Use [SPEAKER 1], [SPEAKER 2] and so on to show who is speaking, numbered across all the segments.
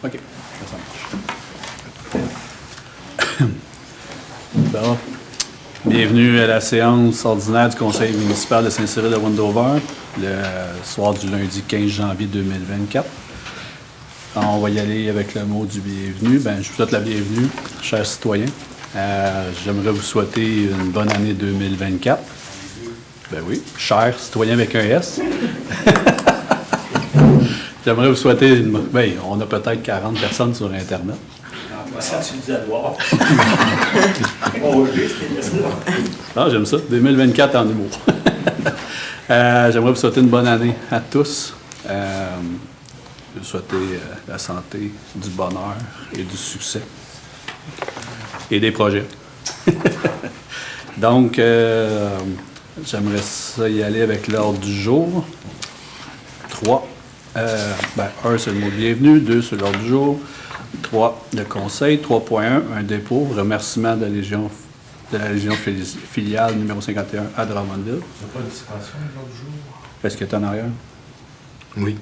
[SPEAKER 1] OK, ça marche. Bon. Bienvenue à la séance ordinaire du Conseil municipal de Saint-Cyril de Wendover, le soir du lundi 15 janvier 2024. On va y aller avec le mot du bienvenue. Je vous souhaite la bienvenue, chers citoyens. J'aimerais vous souhaiter une bonne année 2024. Ben oui, chers citoyens avec un S. J'aimerais vous souhaiter on a peut-être 40 personnes sur Internet.
[SPEAKER 2] Ça, tu nous as voir.
[SPEAKER 1] Ah, j'aime ça. 2024 en humour. J'aimerais vous souhaiter une bonne année à tous. Je vous souhaiter la santé, du bonheur et du succès. Et des projets. Donc, j'aimerais ça y aller avec l'ordre du jour. 3. 1, c'est le mot bienvenue. 2, c'est l'ordre du jour. 3, le conseil. 3.1, un dépôt. Remerciement de la Légion filiale numéro 51 à Drummondville.
[SPEAKER 2] Il n'y a pas de dispensation l'autre jour?
[SPEAKER 1] Est-ce qu'il est en arrière?
[SPEAKER 3] Oui.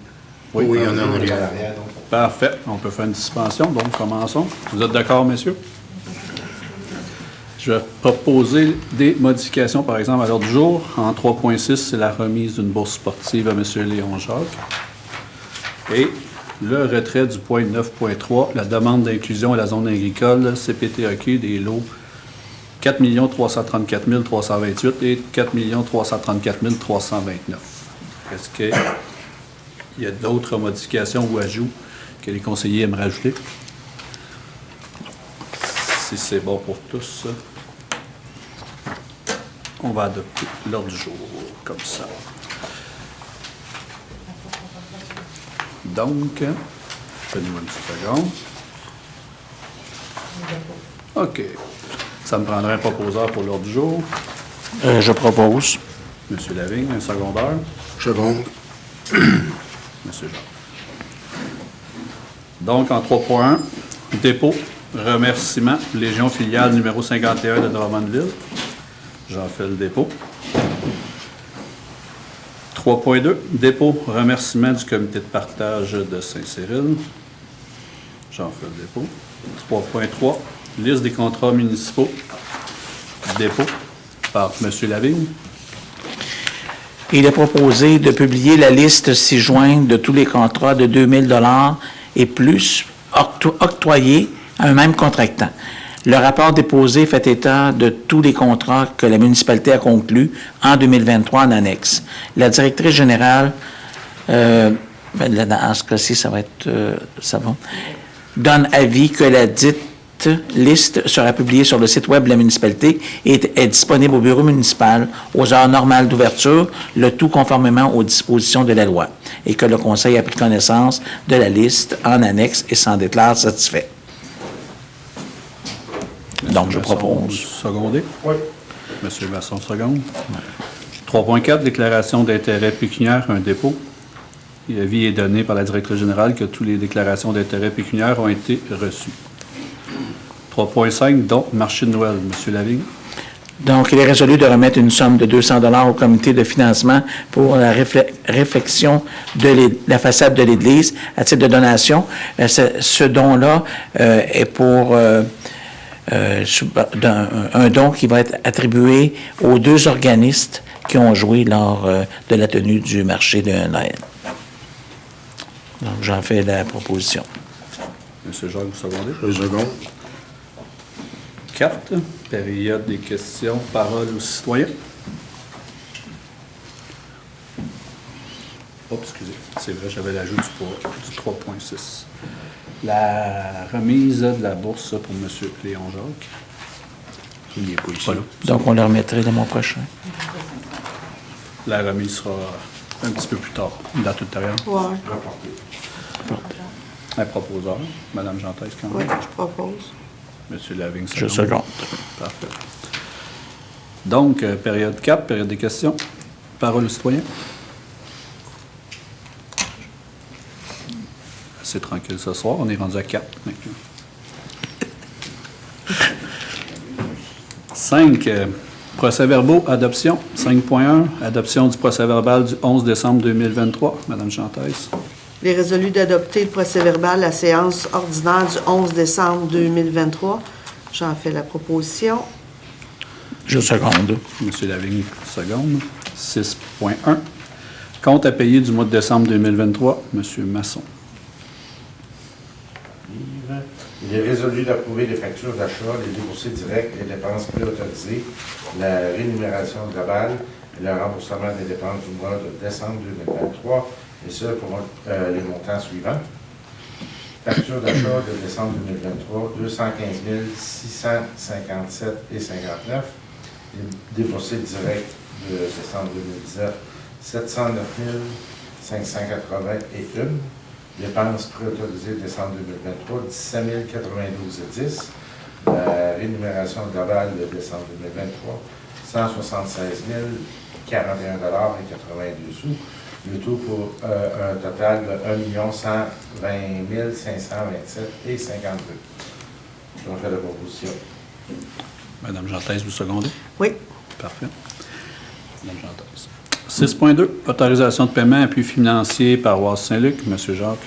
[SPEAKER 1] Oui,
[SPEAKER 3] Oui, on est en arrière.
[SPEAKER 1] Parfait. On peut faire une suspension. Donc, commençons. Vous êtes d'accord, messieurs? Je vais proposer des modifications, par exemple, à l'ordre du jour. En 3.6, c'est la remise d'une bourse sportive à M. Léon Jacques. Et le retrait du point 9.3, la demande d'inclusion à la zone agricole, CPTEQ, des lots 4 334 328 et 4 334 329. Est-ce qu'il y a d'autres modifications ou ajouts que les conseillers aimeraient ajouter? Si c'est bon pour tous, on va adopter l'ordre du jour comme ça. Donc, donnez-moi une petite seconde. OK. Ça me prendrait un proposeur pour l'ordre du jour.
[SPEAKER 4] Je propose.
[SPEAKER 1] Monsieur Lavigne, un secondaire.
[SPEAKER 3] Seconde.
[SPEAKER 1] Monsieur Jean. Donc, en 3.1, dépôt, remerciement, Légion filiale numéro 51 de Drummondville. J'en fais le dépôt. 3.2, dépôt, remerciement du comité de partage de Saint-Cyril. J'en fais le dépôt. 3.3, liste des contrats municipaux. Dépôt par M. Lavigne.
[SPEAKER 4] Il est proposé de publier la liste ci-jointe de tous les contrats de 2 000 $ et plus octroyés à un même contractant. Le rapport déposé fait état de tous les contrats que la municipalité a conclus en 2023 en annexe. La directrice générale, dans ce cas-ci, ça va, donne avis que la dite liste sera publiée sur le site web de la municipalité et est disponible au bureau municipal aux heures normales d'ouverture, le tout conformément aux dispositions de la loi, et que le conseil a pris connaissance de la liste en annexe et s'en déclare satisfait. Donc, je propose.
[SPEAKER 1] Secondé?
[SPEAKER 2] Oui.
[SPEAKER 1] Monsieur Masson, seconde. 3.4, déclaration d'intérêt pécuniaire, un dépôt. L'avis est donné par la directrice générale que toutes les déclarations d'intérêt pécuniaire ont été reçues. 3.5, donc, marché de Noël. Monsieur Lavigne.
[SPEAKER 4] Donc, il est résolu de remettre une somme de 200 $ au comité de financement pour la réfection de la façade de l'église à titre de donation. Ce don-là est pour un don qui va être attribué aux 2 organistes qui ont joué lors de la tenue du marché de Noël. Donc, j'en fais la proposition.
[SPEAKER 1] Monsieur Jacques, vous secondez?
[SPEAKER 3] Seconde.
[SPEAKER 1] 4, période des questions, parole aux citoyens. Oh, excusez, c'est vrai, j'avais l'ajout du 3.6. La remise de la bourse pour M. Léon Jacques.
[SPEAKER 3] Il n'est pas ici.
[SPEAKER 1] Pas là.
[SPEAKER 4] Donc, on le remettrait le mois prochain.
[SPEAKER 1] La remise sera un petit peu plus tard, une date ultérieure.
[SPEAKER 5] Oui,
[SPEAKER 1] Un proposeur, Mme Gentès, quand
[SPEAKER 5] oui,
[SPEAKER 1] même.
[SPEAKER 5] je propose.
[SPEAKER 1] Monsieur Lavigne,
[SPEAKER 4] Je seconde.
[SPEAKER 1] Parfait. Donc, période 4, période des questions. Parole aux citoyens. C'est tranquille ce soir, on est rendu à 4 maintenant. 5, procès-verbaux, adoption. 5.1, adoption du procès-verbal du 11 décembre 2023. Madame Chantès.
[SPEAKER 5] Il est résolu d'adopter le procès-verbal de la séance ordinaire du 11 décembre 2023. J'en fais la proposition.
[SPEAKER 4] Je seconde.
[SPEAKER 1] M. Lavigne, seconde. 6.1. Compte à payer du mois de décembre 2023. M. Masson.
[SPEAKER 6] Il est résolu d'approuver les factures d'achat, les déboursés directs, les dépenses préautorisées, la rémunération globale et le remboursement des dépenses du mois de décembre 2023, et ce pour les montants suivants. Facture d'achat de décembre 2023, 215 657 et 59. Les déboursés directs de décembre 2019, 709 580 et 1. Dépenses préautorisées décembre 2023, 17 092 et 10. La rémunération globale de décembre 2023, 176 041 et 82 sous. Le tout pour un total de 1 120 527 et 52. Je fais la proposition.
[SPEAKER 1] Madame Gentès, vous secondez?
[SPEAKER 5] Oui.
[SPEAKER 1] Parfait. Madame Gentès. 6.2. Autorisation de paiement, appui financier, paroisse Saint-Luc. Monsieur Jacques.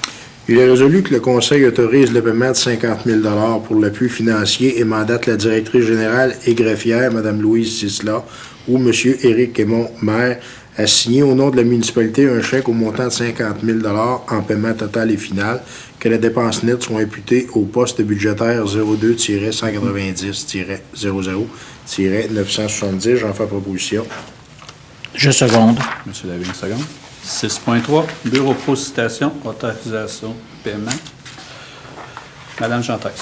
[SPEAKER 3] Il est résolu que le Conseil autorise le paiement de 50 000 $ pour l'appui financier et mandate la directrice générale et greffière, Mme Louise Sisla, ou M. Éric Aymon, maire, à signer au nom de la municipalité un chèque au montant de 50 000 $ en paiement total et final, que la dépense nette soit imputée au poste budgétaire 02-190-00-970. J'en fais proposition.
[SPEAKER 4] Je seconde.
[SPEAKER 1] M. Lavigne, seconde. 6.3. Bureau pro citation, autorisation, paiement. Madame Gentès.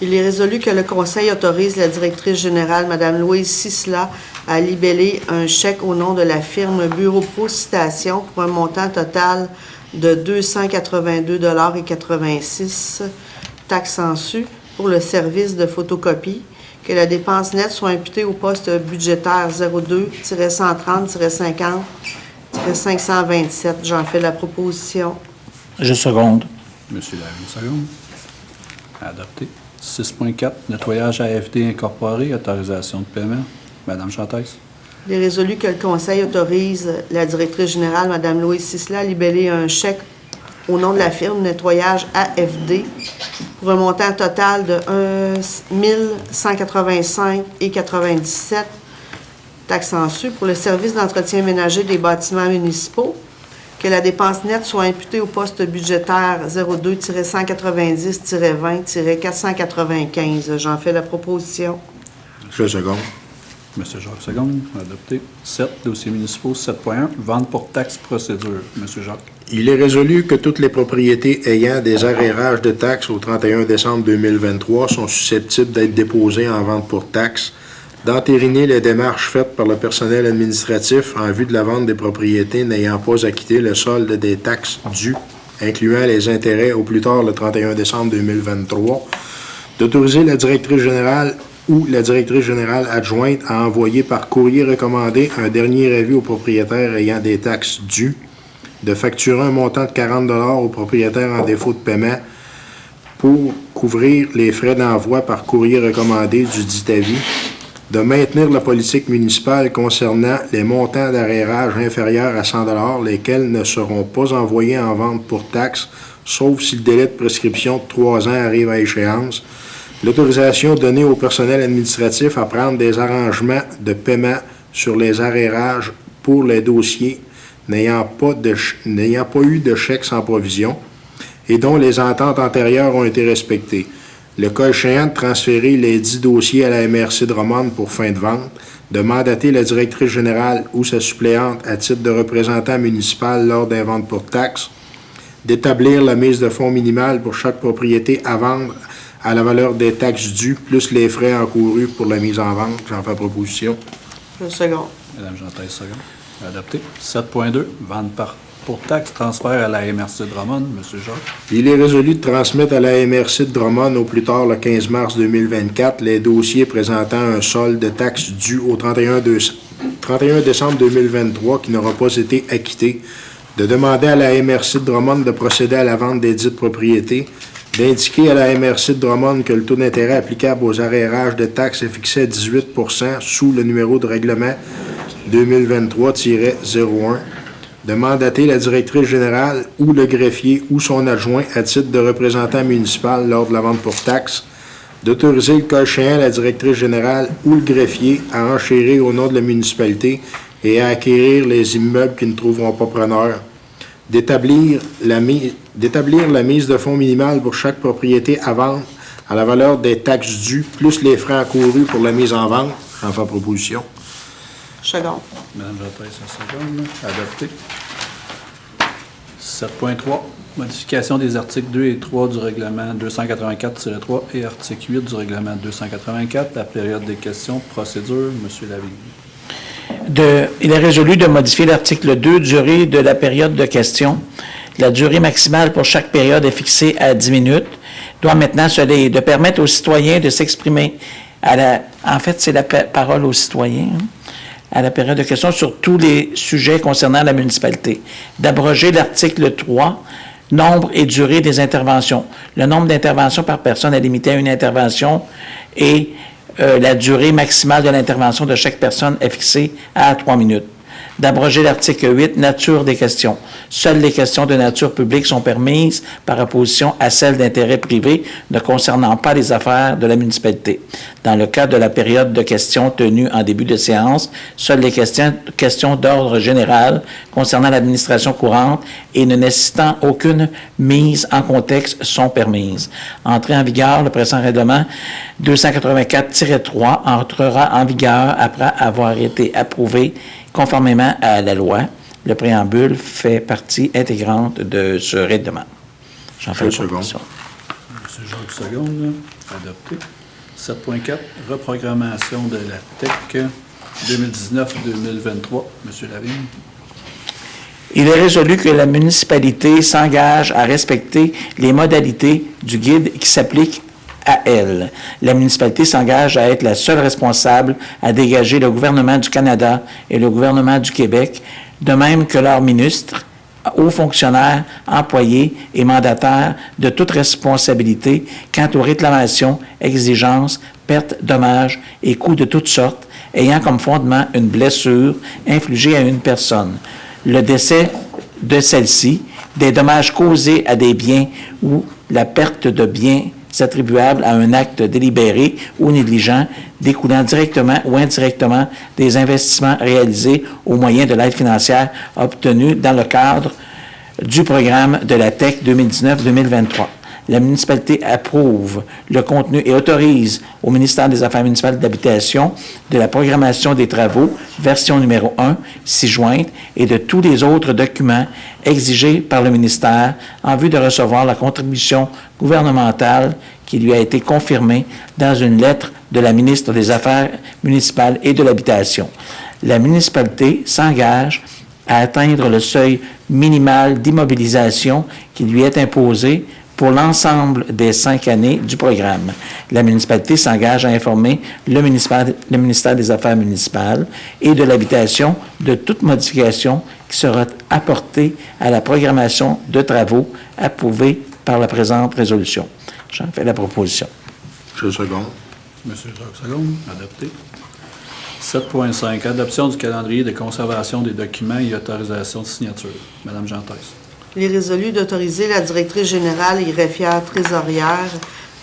[SPEAKER 5] Il est résolu que le Conseil autorise la directrice générale, Mme Louise Sisla, à libeller un chèque au nom de la firme Bureau Pro Citation pour un montant total de 282,86 $, taxes en su, pour le service de photocopie, que la dépense nette soit imputée au poste budgétaire 02-130-50-527. J'en fais la proposition.
[SPEAKER 4] Je seconde.
[SPEAKER 1] M. Lavigne, seconde. Adopté. 6.4. Nettoyage AFD incorporé, autorisation de paiement. Madame Gentès.
[SPEAKER 5] Il est résolu que le Conseil autorise la directrice générale, Mme Louise Sisla, à libeller un chèque au nom de la firme Nettoyage AFD pour un montant total de 1 185,97 $, taxes en su, pour le service d'entretien ménager des bâtiments municipaux, que la dépense nette soit imputée au poste budgétaire 02-190-20-495. J'en fais la proposition.
[SPEAKER 3] Je seconde.
[SPEAKER 1] M. Jacques, seconde. Adopté. 7. Dossiers municipaux. 7.1. Vente pour taxes procédure. M. Jacques.
[SPEAKER 3] Il est résolu que toutes les propriétés ayant des arrérages de taxes au 31 décembre 2023 sont susceptibles d'être déposées en vente pour taxes, d'entériner les démarches faites par le personnel administratif en vue de la vente des propriétés n'ayant pas acquitté le solde des taxes dues, incluant les intérêts au plus tard le 31 décembre 2023, d'autoriser la directrice générale ou la directrice générale adjointe à envoyer par courrier recommandé un dernier avis aux propriétaires ayant des taxes dues, de facturer un montant de 40 $ aux propriétaires en défaut de paiement pour couvrir les frais d'envoi par courrier recommandé du dit avis, de maintenir la politique municipale concernant les montants d'arrérage inférieurs à 100 $, lesquels ne seront pas envoyés en vente pour taxes, sauf si le délai de prescription de 3 ans arrive à échéance. L'autorisation donnée au personnel administratif à prendre des arrangements de paiement sur les arrérages pour les dossiers n'ayant pas eu de chèque sans provision et dont les ententes antérieures ont été respectées. Le cas échéant de transférer les 10 dossiers à la MRC de Drummond pour fin de vente, de mandater la directrice générale ou sa suppléante à titre de représentant municipal lors des ventes pour taxes, d'établir la mise de fonds minimale pour chaque propriété à vendre à la valeur des taxes dues, plus les frais encourus pour la mise en vente. J'en fais proposition.
[SPEAKER 5] Le second.
[SPEAKER 1] Madame Gentès, seconde. Adopté. 7.2. Vente pour taxes, transfert à la MRC de Drummond. M. Jacques.
[SPEAKER 3] Il est résolu de transmettre à la MRC de Drummond au plus tard le 15 mars 2024 les dossiers présentant un solde de taxes dû au 31 décembre 2023 qui n'aura pas été acquitté, de demander à la MRC de Drummond de procéder à la vente des dites propriétés, d'indiquer à la MRC de Drummond que le taux d'intérêt applicable aux arrérages de taxes est fixé à 18 % sous le numéro de règlement 2023-01, de mandater la directrice générale ou le greffier ou son adjoint à titre de représentant municipal lors de la vente pour taxe, d'autoriser le cas échéant la directrice générale ou le greffier à enchérir au nom de la municipalité et à acquérir les immeubles qui ne trouveront pas preneur, d'établir la mise de fonds minimale pour chaque propriété à vendre à la valeur des taxes dues, plus les frais encourus pour la mise en vente. J'en fais proposition.
[SPEAKER 5] Second.
[SPEAKER 1] Madame Jotez, en seconde. Adopté. 7.3. Modification des articles 2 et 3 du règlement 284-3 et article 8 du règlement 284. La période des questions. Procédure. Monsieur Lavigne.
[SPEAKER 4] Il est résolu de modifier l'article 2, durée de la période de questions. La durée maximale pour chaque période est fixée à 10 minutes. Doit maintenant de permettre aux citoyens de s'exprimer en fait, c'est la parole aux citoyens, à la période de questions sur tous les sujets concernant la municipalité. D'abroger l'article 3, nombre et durée des interventions. Le nombre d'interventions par personne est limité à une intervention et la durée maximale de l'intervention de chaque personne est fixée à 3 minutes. D'abroger l'article 8, nature des questions. Seules les questions de nature publique sont permises par opposition à celles d'intérêt privé ne concernant pas les affaires de la municipalité. Dans le cas de la période de questions tenue en début de séance, seules les questions d'ordre général concernant l'administration courante et ne nécessitant aucune mise en contexte sont permises. Entrée en vigueur, le présent règlement 284-3 entrera en vigueur après avoir été approuvé conformément à la loi. Le préambule fait partie intégrante de ce règlement. J'en fais la proposition.
[SPEAKER 1] Monsieur Jacques, seconde. Adopté. 7.4. Reprogrammation de la TEC 2019-2023. Monsieur Lavigne.
[SPEAKER 4] Il est résolu que la municipalité s'engage à respecter les modalités du guide qui s'appliquent à elle. La municipalité s'engage à être la seule responsable à dégager le gouvernement du Canada et le gouvernement du Québec, de même que leurs ministres, hauts fonctionnaires, employés et mandataires de toute responsabilité quant aux réclamations, exigences, pertes, dommages et coûts de toutes sortes, ayant comme fondement une blessure infligée à une personne, le décès de celle-ci, des dommages causés à des biens ou la perte de biens attribuables à un acte délibéré ou négligent découlant directement ou indirectement des investissements réalisés au moyen de l'aide financière obtenue dans le cadre du programme de la TEC 2019-2023. La municipalité approuve le contenu et autorise au ministère des Affaires municipales et de l'Habitation de la programmation des travaux, version numéro 1, ci-jointe, et de tous les autres documents exigés par le ministère en vue de recevoir la contribution gouvernementale qui lui a été confirmée dans une lettre de la ministre des Affaires municipales et de l'Habitation. La municipalité s'engage à atteindre le seuil minimal d'immobilisation qui lui est imposé pour l'ensemble des 5 années du programme. La municipalité s'engage à informer le ministère des Affaires municipales et de l'Habitation de toute modification qui sera apportée à la programmation de travaux approuvée par la présente résolution. J'en fais la proposition.
[SPEAKER 3] Je seconde.
[SPEAKER 1] Monsieur Jacques, seconde. Adopté. 7.5. Adoption du calendrier de conservation des documents et autorisation de signature. Madame Jotez.
[SPEAKER 5] Il est résolu d'autoriser la directrice générale et greffière trésorière,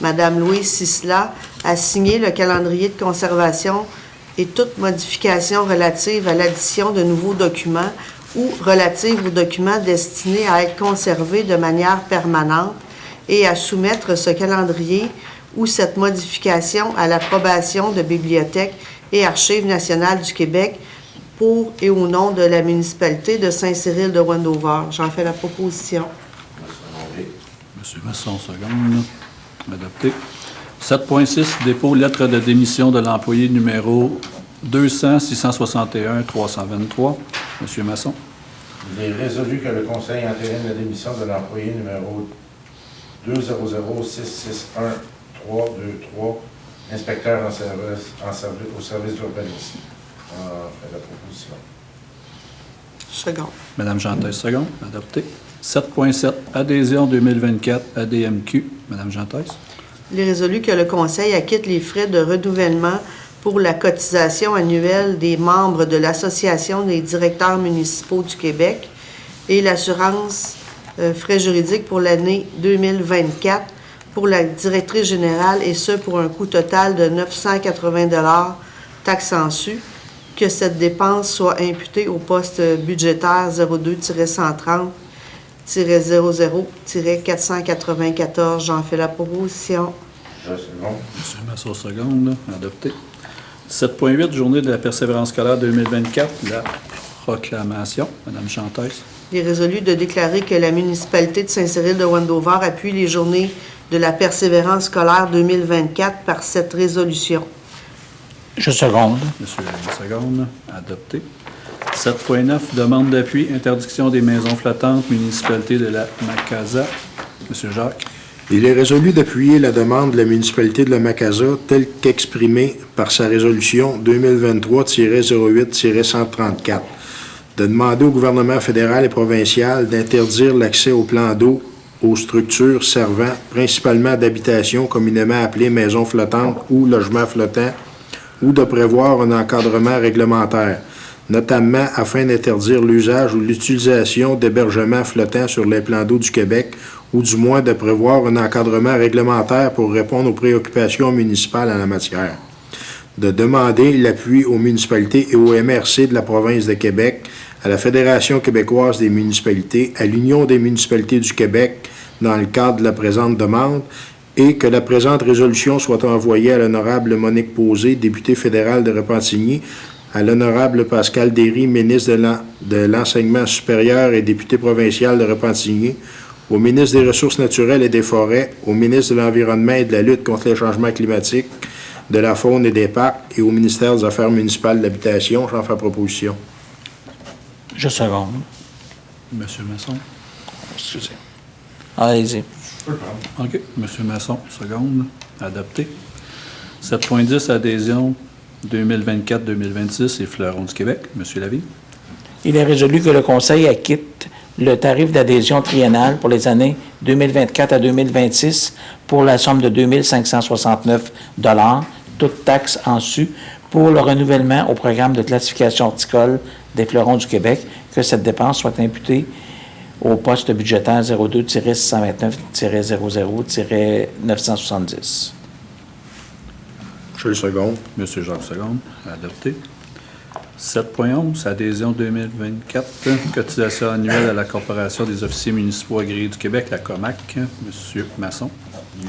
[SPEAKER 5] Mme Louise Sisla, à signer le calendrier de conservation et toute modification relative à l'addition de nouveaux documents ou relative aux documents destinés à être conservés de manière permanente et à soumettre ce calendrier ou cette modification à l'approbation de Bibliothèque et Archives nationales du Québec pour et au nom de la municipalité de Saint-Cyril de Wendover. J'en fais la proposition.
[SPEAKER 1] Monsieur Masson, seconde. Adopté. 7.6. Dépôt lettre de démission de l'employé numéro 200-661-323. Monsieur Masson.
[SPEAKER 6] Il est résolu que le Conseil entérine la démission de l'employé numéro 200-661-323, inspecteur au service d'urbanisme. Fait la proposition.
[SPEAKER 5] Second.
[SPEAKER 1] Madame Jotez, seconde. Adopté. 7.7. Adhésion 2024 ADMQ. Madame Jotez.
[SPEAKER 5] Il est résolu que le Conseil acquitte les frais de renouvellement pour la cotisation annuelle des membres de l'Association des directeurs municipaux du Québec et l'assurance frais juridiques pour l'année 2024 pour la directrice générale, et ce pour un coût total de 980 $, taxes en su, que cette dépense soit imputée au poste budgétaire 02-130-00-494. J'en fais la proposition.
[SPEAKER 6] Je second.
[SPEAKER 1] Monsieur Masson, seconde. Adopté. 7.8, journée de la persévérance scolaire 2024, la proclamation. Madame Chanteuse.
[SPEAKER 5] Il est résolu de déclarer que la municipalité de Saint-Cyril de Wendover appuie les journées de la persévérance scolaire 2024 par cette résolution.
[SPEAKER 4] Je seconde.
[SPEAKER 1] Monsieur Lavigne, seconde. Adopté. 7.9, demande d'appui, interdiction des maisons flottantes, municipalité de la Macasa. Monsieur Jacques.
[SPEAKER 3] Il est résolu d'appuyer la demande de la municipalité de la Macasa telle qu'exprimée par sa résolution 2023-08-134, de demander au gouvernement fédéral et provincial d'interdire l'accès au plan d'eau aux structures servant principalement d'habitation communément appelées maisons flottantes ou logements flottants, ou de prévoir un encadrement réglementaire, notamment afin d'interdire l'usage ou l'utilisation d'hébergements flottants sur les plans d'eau du Québec, ou du moins de prévoir un encadrement réglementaire pour répondre aux préoccupations municipales en la matière. De demander l'appui aux municipalités et aux MRC de la province de Québec, à la Fédération québécoise des municipalités, à l'Union des municipalités du Québec dans le cadre de la présente demande, et que la présente résolution soit envoyée à l'honorable Monique Posé, députée fédérale de Repentigny, à l'honorable Pascal Derry, ministre de l'Enseignement supérieur et député provincial de Repentigny, au ministre des Ressources naturelles et des Forêts, au ministre de l'Environnement et de la lutte contre les changements climatiques, de la faune et des parcs, et au ministère des Affaires municipales de l'Habitation. J'en fais proposition.
[SPEAKER 4] Je seconde.
[SPEAKER 1] Monsieur Masson.
[SPEAKER 4] Excusez. Allez-y.
[SPEAKER 1] OK. Monsieur Masson, seconde. Adopté. 7.10, adhésion 2024-2026 et Fleuron du Québec. Monsieur Lavigne.
[SPEAKER 4] Il est résolu que le Conseil acquitte le tarif d'adhésion triennal pour les années 2024 à 2026 pour la somme de 2 569 $, toutes taxes en su, pour le renouvellement au programme de classification horticole des Fleurons du Québec, que cette dépense soit imputée au poste budgétaire 02-629-00-970.
[SPEAKER 3] Je le second.
[SPEAKER 1] Monsieur Jacques Seconde. Adopté. 7.11, adhésion 2024, cotisation annuelle à la Corporation des officiers municipaux agréés du Québec, la COMAC. Monsieur Masson.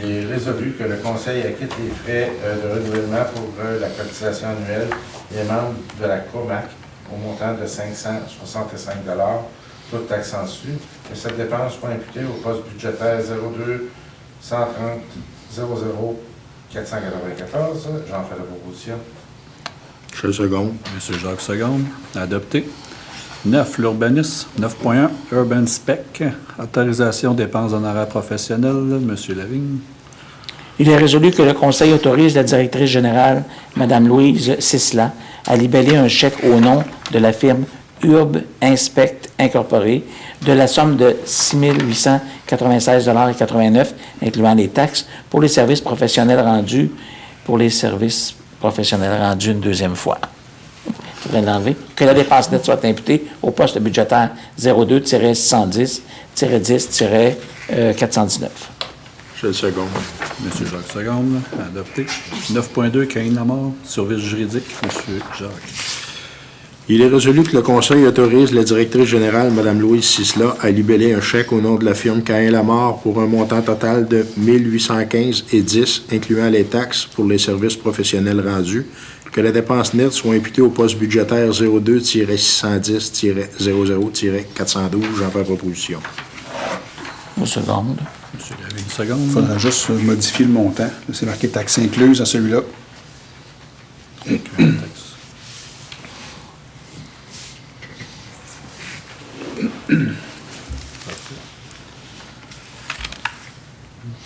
[SPEAKER 6] Il est résolu que le Conseil acquitte les frais de renouvellement pour la cotisation annuelle des membres de la COMAC au montant de 565 $, toutes taxes en su, que cette dépense soit imputée au poste budgétaire 02-130-00-494. J'en fais la proposition.
[SPEAKER 3] Je le second.
[SPEAKER 1] Monsieur Jacques Seconde. Adopté. 9, l'urbanisme. 9.1, Urban Spec. Autorisation dépenses honoraires professionnelles. Monsieur Lavigne.
[SPEAKER 4] Il est résolu que le Conseil autorise la directrice générale, Mme Louise Sisla, à libeller un chèque au nom de la firme Urb Inspect Incorporée de la somme de 6 896,89 $, incluant les taxes, pour les services professionnels rendus une deuxième fois. Il faudrait l'enlever. Que la dépense nette soit imputée au poste budgétaire 02-610-10-419.
[SPEAKER 3] Je le second.
[SPEAKER 1] Monsieur Jacques Seconde. Adopté. 9.2, Caïn Lamar. Service juridique. Monsieur Jacques.
[SPEAKER 3] Il est résolu que le Conseil autorise la directrice générale, Mme Louise Sisla, à libeller un chèque au nom de la firme Caïn Lamar pour un montant total de 1815,10 $, incluant les taxes pour les services professionnels rendus, que la dépense nette soit imputée au poste budgétaire 02-610-00-412. J'en fais proposition.
[SPEAKER 4] Au seconde.
[SPEAKER 1] Monsieur Lavigne, seconde.
[SPEAKER 7] Il faudra juste modifier le montant. Là, c'est marqué taxes incluses à celui-là.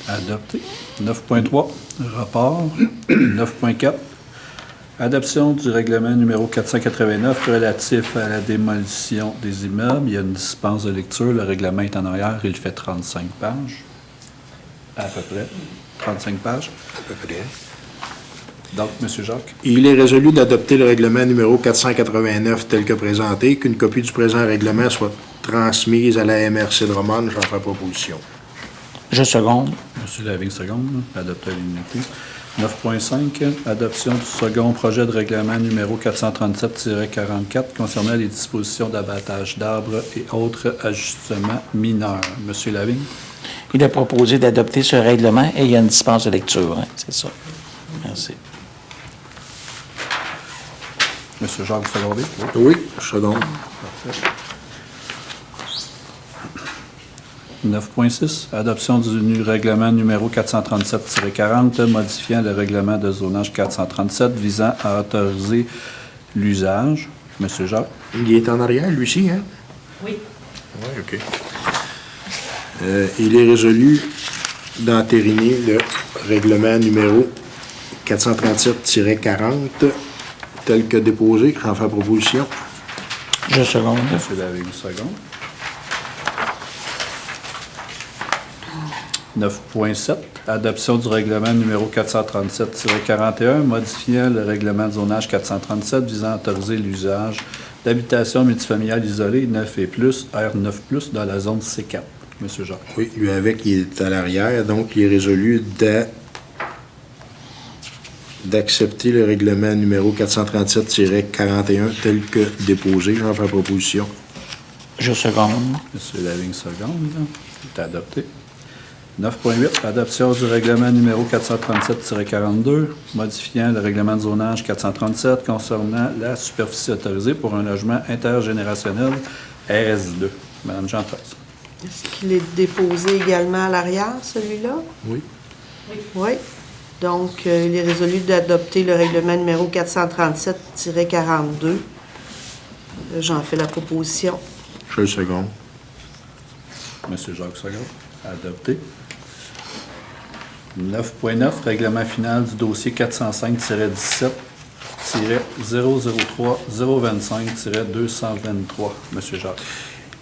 [SPEAKER 1] Adopté. 9.3, rapport. 9.4, adoption du règlement numéro 489 relatif à la démolition des immeubles. Il y a une dispense de lecture. Le règlement est en arrière. Il fait 35 pages. À peu près. 35 pages.
[SPEAKER 3] À peu près.
[SPEAKER 1] Donc, M. Jacques.
[SPEAKER 3] Il est résolu d'adopter le règlement numéro 489 tel que présenté, qu'une copie du présent règlement soit transmise à la MRC de Romane. J'en fais proposition.
[SPEAKER 4] Je seconde.
[SPEAKER 1] Monsieur Lavigne, seconde. Adopté à l'unanimité. 9.5, adoption du second projet de règlement numéro 437-44 concernant les dispositions d'abattage d'arbres et autres ajustements mineurs. Monsieur Lavigne.
[SPEAKER 4] Il est proposé d'adopter ce règlement et il y a une dispense de lecture. Hein, c'est ça. Merci.
[SPEAKER 1] Monsieur Jacques, vous secondez?
[SPEAKER 3] Oui, seconde.
[SPEAKER 1] 9.6, adoption du règlement numéro 437-40 modifiant le règlement de zonage 437 visant à autoriser l'usage. Monsieur Jacques.
[SPEAKER 3] Il est en arrière, lui-ci, hein?
[SPEAKER 5] Oui.
[SPEAKER 3] Oui, OK. Il est résolu d'entériner le règlement numéro 437-40 tel que déposé. J'en fais proposition.
[SPEAKER 4] Je seconde.
[SPEAKER 1] Monsieur Lavigne, seconde. 9.7, adoption du règlement numéro 437-41 modifiant le règlement de zonage 437 visant à autoriser l'usage d'habitations multifamiliales isolées 9 et plus, R9+, dans la zone C4. Monsieur Jacques.
[SPEAKER 3] Oui, lui avec, il est à l'arrière, donc il est résolu d'accepter le règlement numéro 437-41 tel que déposé. J'en fais proposition.
[SPEAKER 4] Je seconde.
[SPEAKER 1] Monsieur Lavigne, seconde. C'est adopté. 9.8, adoption du règlement numéro 437-42, modifiant le règlement de zonage 437 concernant la superficie autorisée pour un logement intergénérationnel RS2. Madame Jean 13.
[SPEAKER 5] Est-ce qu'il est déposé également à l'arrière, celui-là?
[SPEAKER 3] Oui.
[SPEAKER 5] Oui. Donc, il est résolu d'adopter le règlement numéro 437-42. J'en fais la proposition.
[SPEAKER 3] Je le seconde.
[SPEAKER 1] Monsieur Jacques Segon, adopté. 9.9, règlement final du dossier 405-17-003-025-223. Monsieur Jacques.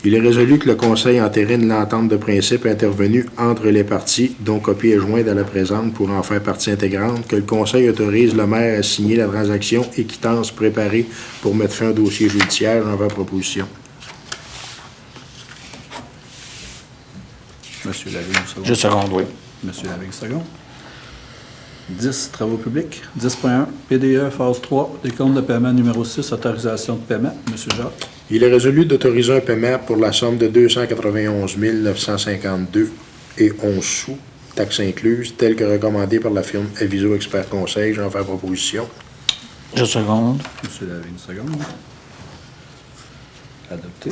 [SPEAKER 3] Il est résolu que le Conseil entérine l'entente de principe intervenue entre les parties, dont copie est jointe à la présente pour en faire partie intégrante, que le Conseil autorise le maire à signer la transaction et quittance préparée pour mettre fin au dossier judiciaire. J'en fais proposition.
[SPEAKER 1] Monsieur Lavigne, seconde.
[SPEAKER 4] Je seconde, oui.
[SPEAKER 1] Monsieur Lavigne, seconde. 10, travaux publics. 10.1, PDE, phase 3, décompte de paiement numéro 6, autorisation de paiement. Monsieur Jacques.
[SPEAKER 3] Il est résolu d'autoriser un paiement pour la somme de 291 952 et 11 sous, taxes incluses, tel que recommandé par la firme Aviso Expert Conseil. J'en fais proposition.
[SPEAKER 4] Je seconde.
[SPEAKER 1] Monsieur Lavigne, seconde. Adopté.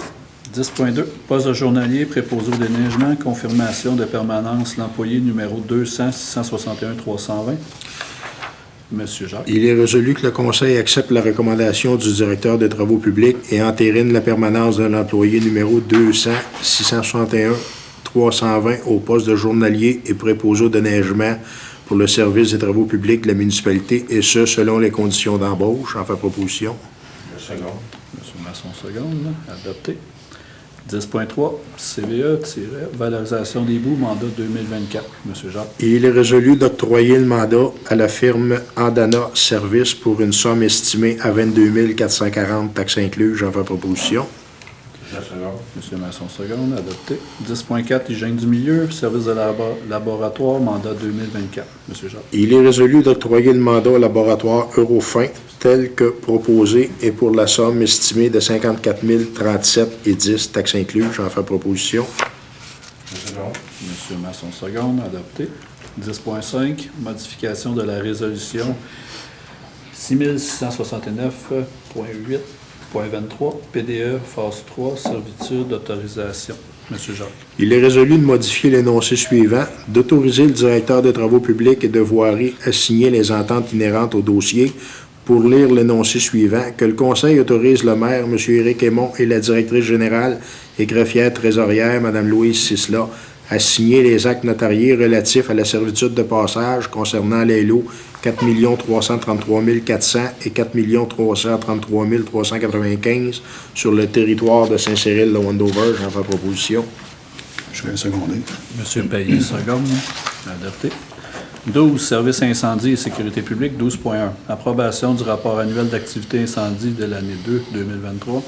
[SPEAKER 1] 10.2, poste de journalier, préposé au déneigement, confirmation de permanence, l'employé numéro 200-661-320. Monsieur Jacques.
[SPEAKER 3] Il est résolu que le Conseil accepte la recommandation du directeur des travaux publics et entérine la permanence d'un employé numéro 200-661-320 au poste de journalier et préposé au déneigement pour le service des travaux publics de la municipalité, et ce, selon les conditions d'embauche. En fait proposition.
[SPEAKER 6] Le second.
[SPEAKER 1] Monsieur Masson, seconde. Adopté. 10.3, CVE-valorisation des boues, mandat 2024. Monsieur Jacques.
[SPEAKER 3] Il est résolu d'octroyer le mandat à la firme Andana Service pour une somme estimée à 22 440 taxes incluses. J'en fais proposition.
[SPEAKER 6] Le second.
[SPEAKER 1] Monsieur Masson, seconde. Adopté. 10.4, hygiène du milieu, service de laboratoire, mandat 2024. Monsieur Jacques.
[SPEAKER 3] Il est résolu d'octroyer le mandat au laboratoire Eurofin tel que proposé et pour la somme estimée de 54 037,10 taxes incluses. J'en fais proposition.
[SPEAKER 6] Le second.
[SPEAKER 1] Monsieur Masson, seconde. Adopté. 10.5, modification de la résolution 6669.8.23, PDE, phase 3, servitude d'autorisation. Monsieur Jacques.
[SPEAKER 3] Il est résolu de modifier l'énoncé suivant, d'autoriser le directeur des travaux publics et de voirie à signer les ententes inhérentes au dossier. Pour lire l'énoncé suivant, que le Conseil autorise le maire, M. Éric Aymon, et la directrice générale et greffière trésorière, Mme Louise Sisla, à signer les actes notariés relatifs à la servitude de passage concernant les lots 4 333 400 et 4 333 395 sur le territoire de Saint-Cyril-le-Wendover. J'en fais proposition.
[SPEAKER 7] Je vais seconder.
[SPEAKER 1] Monsieur Payet, seconde. Adopté. 12, services incendie et sécurité publique, 12.1. Approbation du rapport annuel d'activité incendie de l'année 2, 2023.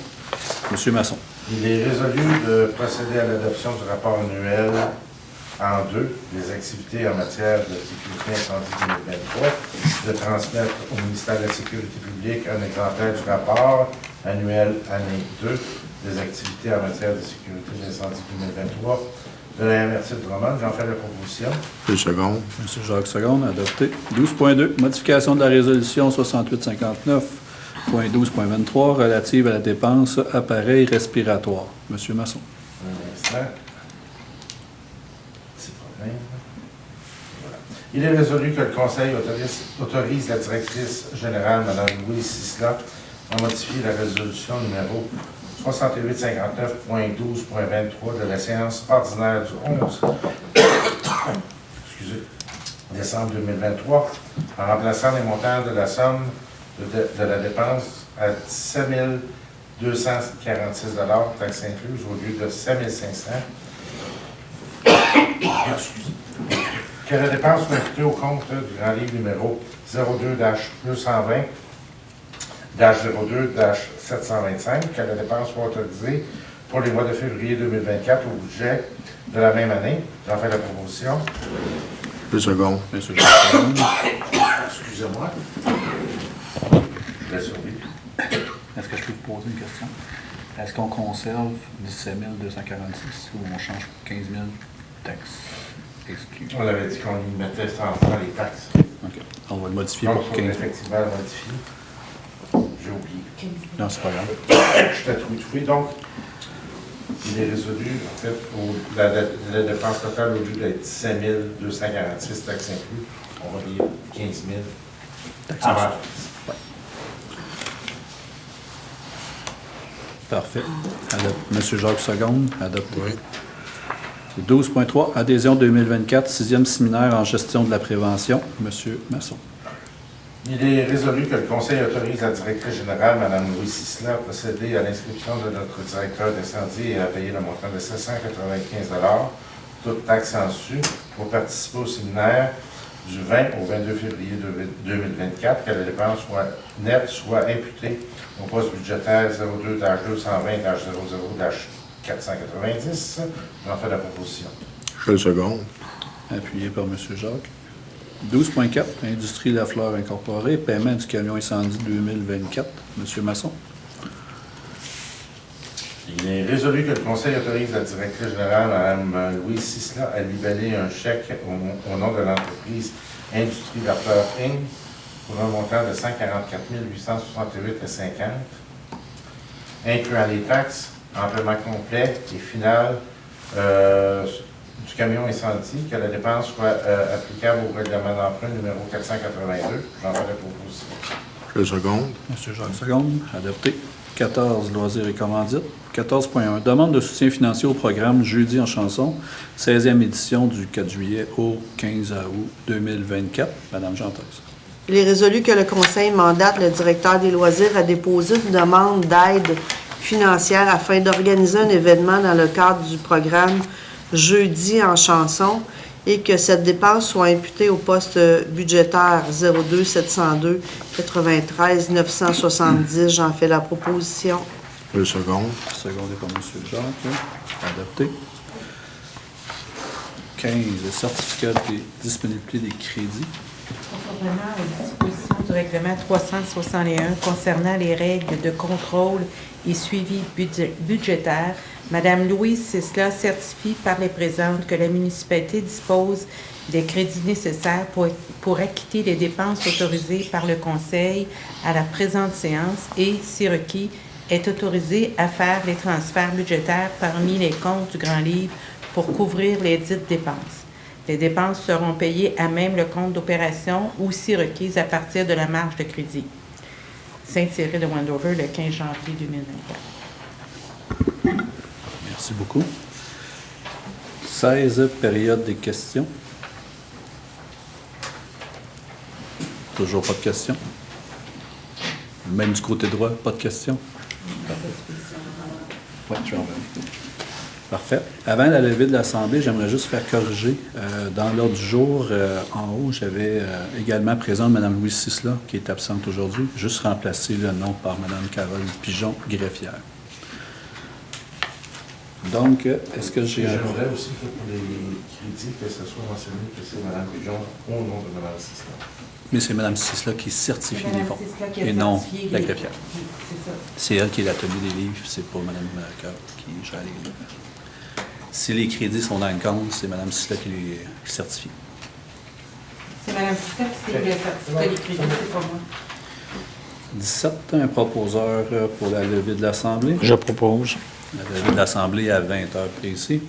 [SPEAKER 1] Monsieur Masson.
[SPEAKER 6] Il est résolu de procéder à l'adoption du rapport annuel en deux, les activités en matière de sécurité incendie 2023, de transmettre au ministère de la Sécurité publique un exemplaire du rapport annuel année 2, des activités en matière de sécurité d'incendie 2023 de la MRC de Drummond. J'en fais la proposition.
[SPEAKER 3] 2 secondes.
[SPEAKER 1] M. Jacques Seconde, adopté. 12.2, modification de la résolution 6859.12.23 relative à la dépense appareils respiratoires. M. Masson.
[SPEAKER 6] Un instant. Petit problème. Voilà. Il est résolu que le Conseil autorise la directrice générale, Mme Louise Sisla, à modifier la résolution numéro 6859.12.23 de la séance ordinaire du 11 décembre 2023, en remplaçant les montants de la somme de la dépense à 17 246 $, taxes incluses, au lieu de 7 500 que la dépense soit imputée au compte du grand livre numéro 02-220-02-725, que la dépense soit autorisée pour les mois de février 2024 au budget de la même année. J'en fais la proposition.
[SPEAKER 3] 2 secondes.
[SPEAKER 1] M. Jacques Seconde.
[SPEAKER 6] Excusez-moi. Je l'ai survécu.
[SPEAKER 1] Est-ce que je peux vous poser une question? Est-ce qu'on conserve 17 246 ou on change 15 000 taxes exclues?
[SPEAKER 6] On avait dit qu'on y mettait sans les taxes.
[SPEAKER 1] OK. On va le modifier
[SPEAKER 6] Donc,
[SPEAKER 1] pour
[SPEAKER 6] il faut
[SPEAKER 1] 15 000.
[SPEAKER 6] effectivement le modifier. J'ai oublié.
[SPEAKER 1] Non, c'est pas grave.
[SPEAKER 6] J'étais tout étouffé. Donc, il est résolu, en fait, la dépense totale, au lieu d'être 17 246 taxes inclus, on va dire 15 000
[SPEAKER 1] Taxes
[SPEAKER 6] avant.
[SPEAKER 1] incluses. Parfait. M. Jacques Seconde, adopté.
[SPEAKER 3] Oui.
[SPEAKER 1] 12.3, adhésion 2024, 6e séminaire en gestion de la prévention. M. Masson.
[SPEAKER 6] Il est résolu que le Conseil autorise la directrice générale, Mme Louise Sisla, à procéder à l'inscription de notre directeur d'incendie et à payer le montant de 795 $, toutes taxes en su, pour participer au séminaire du 20 au 22 février 2024, que la dépense nette soit imputée au poste budgétaire 02-220-00-490. J'en fais la proposition.
[SPEAKER 3] 2 secondes.
[SPEAKER 1] Appuyé par M. Jacques. 12.4, Industrie Lafleur Incorporée, paiement du camion incendie 2024. M. Masson.
[SPEAKER 6] Il est résolu que le Conseil autorise la directrice générale, Mme Louise Sisla, à libeller un chèque au nom de l'entreprise Industrie Lafleur Inc. pour un montant de 144 868,50 $, incluant les taxes, en paiement complet et final du camion incendie, que la dépense soit applicable au règlement d'emprunt numéro 482. J'en fais la proposition.
[SPEAKER 3] 2 secondes.
[SPEAKER 1] M. Jacques Seconde, adopté. 14, loisirs et commandites. 14.1, demande de soutien financier au programme Jeudi en chanson, 16e édition du 4 juillet au 15 août 2024. Madame Janteuse.
[SPEAKER 5] Il est résolu que le Conseil mandate le directeur des loisirs à déposer une demande d'aide financière afin d'organiser un événement dans le cadre du programme Jeudi en chanson et que cette dépense soit imputée au poste budgétaire 02 702 93 970. J'en fais la proposition.
[SPEAKER 3] 2 secondes.
[SPEAKER 1] Secondé par M. Jacques. Adopté. 15, certificat de disponibilité des crédits.
[SPEAKER 8] Conformément aux dispositions du règlement 361 concernant les règles de contrôle et suivi budgétaire, Mme Louise Sisla certifie par les présentes que la municipalité dispose des crédits nécessaires pour acquitter les dépenses autorisées par le Conseil à la présente séance et, si requis, est autorisée à faire les transferts budgétaires parmi les comptes du Grand Livre pour couvrir les dites dépenses. Les dépenses seront payées à même le compte d'opération ou, si requises, à partir de la marge de crédit. Saint-Thierry de Wendover, le 15 janvier 2024.
[SPEAKER 1] Merci beaucoup. 16, période des questions. Toujours pas de questions. Même du côté droit, pas de questions. Oui, je vais revenir. Parfait. Avant la levée de l'Assemblée, j'aimerais juste faire corriger. Dans l'ordre du jour, en haut, j'avais également présente Mme Louise Sisla, qui est absente aujourd'hui, juste remplacer le nom par Mme Carole Pigeon, greffière. Donc, est-ce que j'ai un...
[SPEAKER 6] J'aimerais aussi que pour les crédits, que ce soit mentionné que c'est Mme Pigeon au nom de Mme Sisla.
[SPEAKER 1] Mais c'est Mme Sisla qui certifie les
[SPEAKER 8] Madame
[SPEAKER 1] fonds,
[SPEAKER 8] Sisla qui a
[SPEAKER 1] et non
[SPEAKER 8] certifié
[SPEAKER 1] la
[SPEAKER 8] les-
[SPEAKER 1] greffière.
[SPEAKER 8] C'est ça.
[SPEAKER 1] C'est elle qui est la tenue des livres, c'est pas Mme Cœur qui gère les livres. Si les crédits sont dans le compte, c'est Mme Sisla qui les certifie.
[SPEAKER 8] C'est Mme Sisla qui s'est le certificat des crédits, c'est pas moi.
[SPEAKER 1] 17, un proposeur pour la levée de l'Assemblée.
[SPEAKER 4] Je propose.
[SPEAKER 1] La levée de l'Assemblée à 20 heures précis.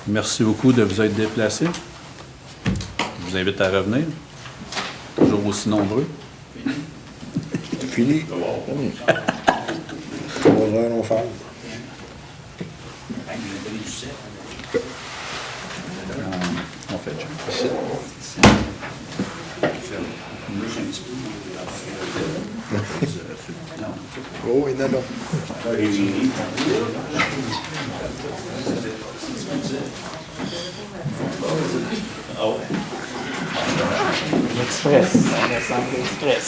[SPEAKER 1] Merci beaucoup de vous être déplacés. Je vous invite à revenir. Toujours aussi nombreux.
[SPEAKER 3] Fini. 3 heures, on fait.
[SPEAKER 1] On fait.
[SPEAKER 3] Oh, oui, non, non.
[SPEAKER 4] Express. L'Assemblée express.